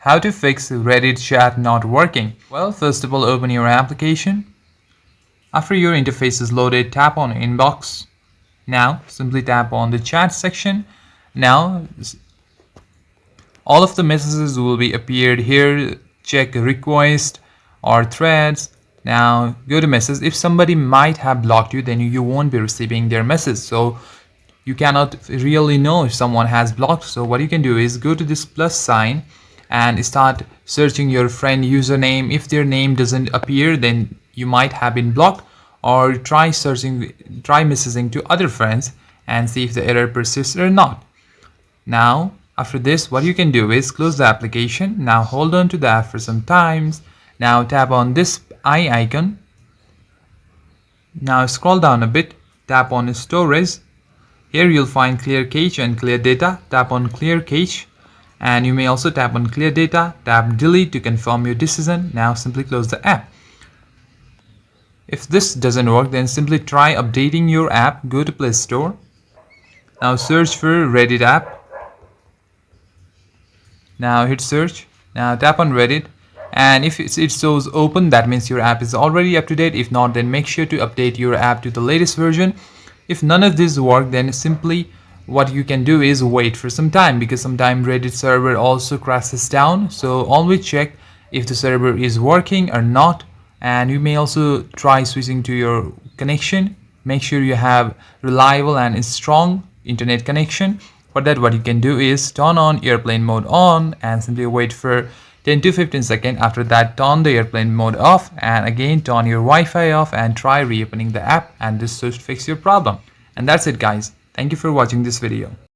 How to fix Reddit chat not working? Well, first of all, open your application. After your interface is loaded, tap on Inbox. Now, simply tap on the chat section. Now, all of the messages will be appeared here. Check request or threads. Now, go to message. If somebody might have blocked you, then you won't be receiving their message. So, you cannot really know if someone has blocked. So, what you can do is go to this plus sign and start searching your friend username. If their name doesn't appear, then you might have been blocked, or try messaging to other friends and see if the error persists or not. Now, after this, what you can do is close the application. Now, hold on to that for some times. Now, tap on this eye icon. Now, scroll down a bit. Tap on storage. Here you'll find clear cache and clear data. Tap on clear cache. And you may also tap on clear data, tap delete to confirm your decision. Now simply close the app. If this doesn't work, then simply try updating your app. Go to Play Store. Now search for Reddit app. Now hit search. Now tap on Reddit. And if it shows open, that means your app is already up to date. If not, then make sure to update your app to the latest version. If none of this work, then simply what you can do is wait for some time, because sometimes Reddit server also crashes down. So always check if the server is working or not. And you may also try switching to your connection. Make sure you have reliable and strong internet connection. For that, what you can do is turn on airplane mode on and simply wait for 10 to 15 seconds. After that, turn the airplane mode off and again turn your Wi-Fi off and try reopening the app, and this should fix your problem. And that's it, guys. Thank you for watching this video.